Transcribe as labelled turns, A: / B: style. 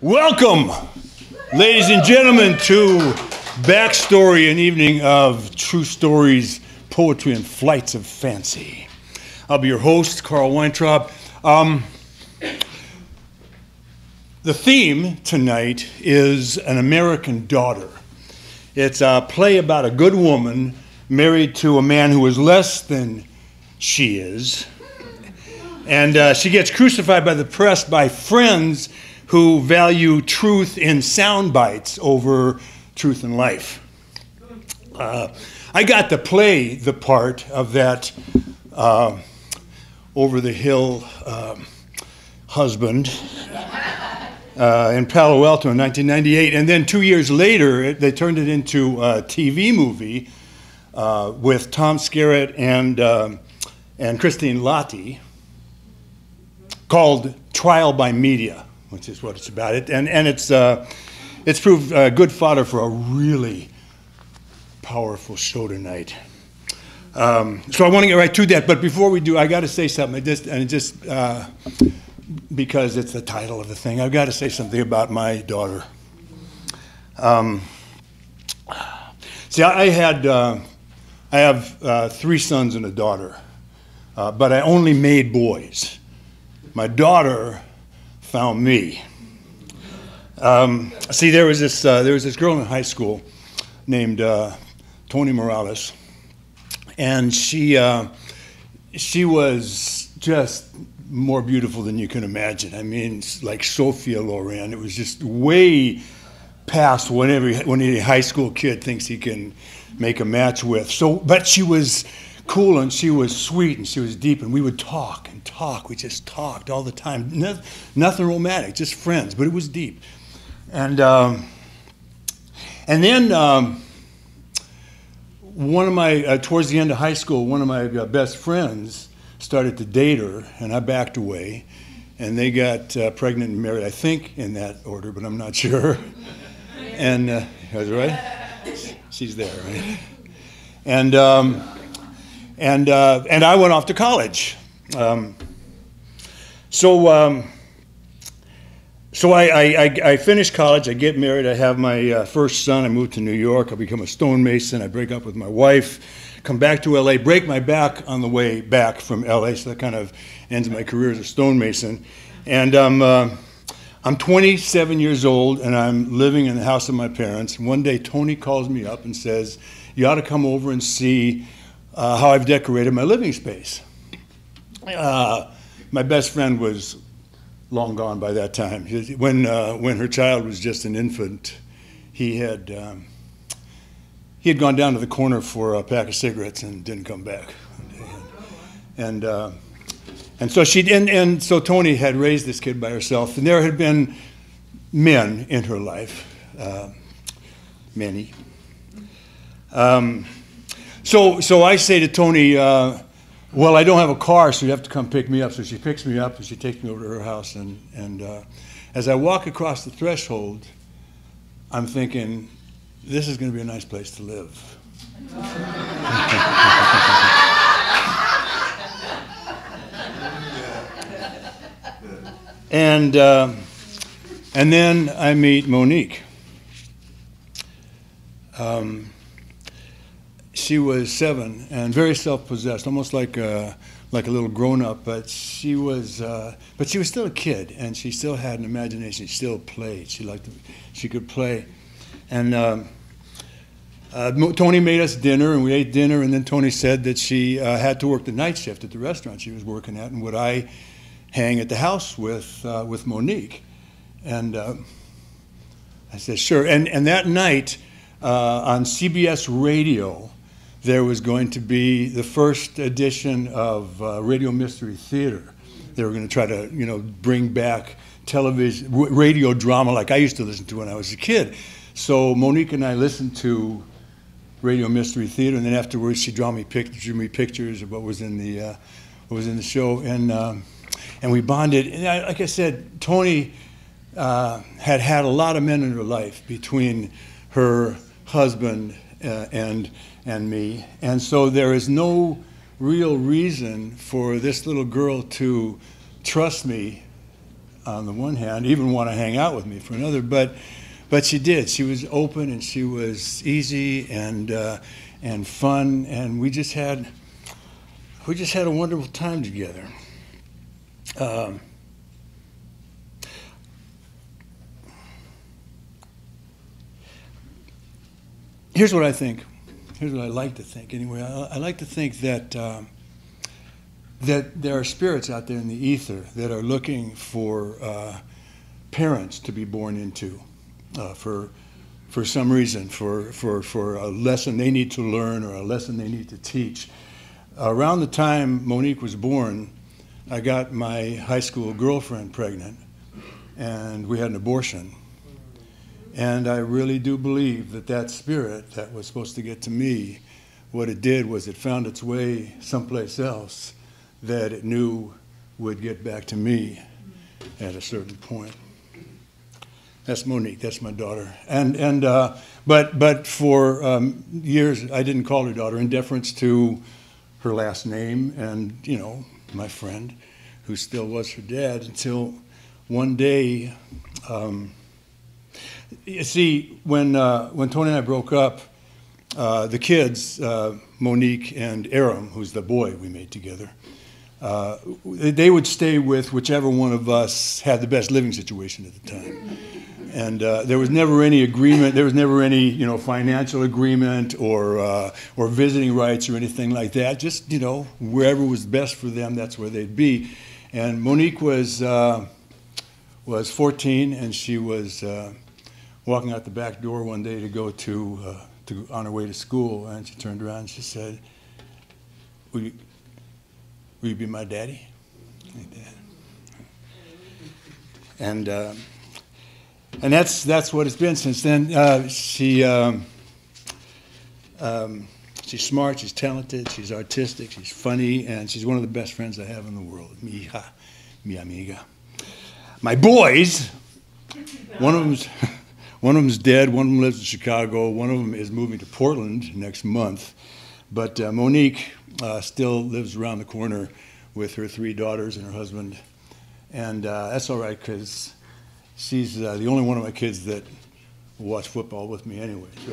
A: Welcome, ladies and gentlemen, to Backstory, an evening of true stories, poetry, and flights of fancy. I'll be your host, Carl Weintraub. The theme tonight is An American Daughter. It's a play about a good woman married to a man who is less than she is. And she gets crucified by the press by friends who value truth in sound bites over truth in life. I got to play the part of that over-the-hill husband in Palo Alto in 1998. And then 2 years later, they turned it into a TV movie with Tom Skerritt and Christine Lahti called Trial by Media, which is what it's about. And it's proved good fodder for a really powerful show tonight. So I want to get right to that, but before we do, I got to say something. Because it's the title of the thing, I've got to say something about my daughter. See, I have 3 sons and a daughter, but I only made boys. My daughter found me. See, there was this girl in high school named Toni Morales, and she was just more beautiful than you can imagine. I mean, like Sophia Loren. It was just way past what any high school kid thinks he can make a match with. But she was cool, and she was sweet, and she was deep, and we would talk and talk. We just talked all the time. Nothing romantic, just friends, but it was deep. And then one of my, towards the end of high school, one of my best friends started to date her, and I backed away, and they got pregnant and married, I think in that order, but I'm not sure. And, was right? She's there, right? And I went off to college. So I finished college, I get married, I have my first son, I moved to New York, I become a stonemason, I break up with my wife, come back to LA, break my back on the way back from LA, so that kind of ends my career as a stonemason. And I'm 27 years old, and I'm living in the house of my parents. One day, Toni calls me up and says, "You ought to come over and see how I've decorated my living space." My best friend was long gone by that time. When her child was just an infant, he had gone down to the corner for a pack of cigarettes and didn't come back. And so Toni had raised this kid by herself, and there had been men in her life, many. So I say to Toni, well, I don't have a car, so you have to come pick me up. So she picks me up, and she takes me over to her house. And as I walk across the threshold, I'm thinking, this is going to be a nice place to live. And then I meet Monique. She was 7 and very self-possessed, almost like a little grown-up. But she was still a kid, and she still had an imagination. She still played. She could play. And Toni made us dinner, and we ate dinner. And then Toni said that she had to work the night shift at the restaurant she was working at, and would I hang at the house with Monique? And I said sure. And that night on CBS Radio, there was going to be the first edition of Radio Mystery Theater. They were going to try to, bring back television, radio drama like I used to listen to when I was a kid. So Monique and I listened to Radio Mystery Theater, and then afterwards she drew me pictures of what was in the show, and we bonded. And like I said, Toni had a lot of men in her life between her husband and me, and so there is no real reason for this little girl to trust me on the one hand, even want to hang out with me for another, but she did. She was open and she was easy and fun, and we just had a wonderful time together. Here's what I think. Here's what I like to think. Anyway, I like to think that that there are spirits out there in the ether that are looking for parents to be born into for some reason, for a lesson they need to learn or a lesson they need to teach. Around the time Monique was born, I got my high school girlfriend pregnant, and we had an abortion. And I really do believe that that spirit that was supposed to get to me, what it did was it found its way someplace else that it knew would get back to me at a certain point. That's Monique. That's my daughter. But for years I didn't call her daughter in deference to her last name and, you know, my friend, who still was her dad, until one day. You see, when Tony and I broke up, the kids, Monique and Aram, who's the boy we made together, they would stay with whichever one of us had the best living situation at the time. And there was never any agreement. There was never any, you know, financial agreement or visiting rights or anything like that. Just, you know, wherever was best for them, that's where they'd be. And Monique was 14, and she was walking out the back door one day to go on her way to school, and she turned around and she said, "Will you be my daddy?" Like that. And that's what it's been since then. She's smart, she's talented, she's artistic, she's funny, and she's one of the best friends I have in the world. Mi hija, mi amiga. My boys, one of them's dead, one of them lives in Chicago, one of them is moving to Portland next month, but Monique still lives around the corner with her 3 daughters and her husband, and that's all right, because she's the only one of my kids that will watch football with me anyway. So.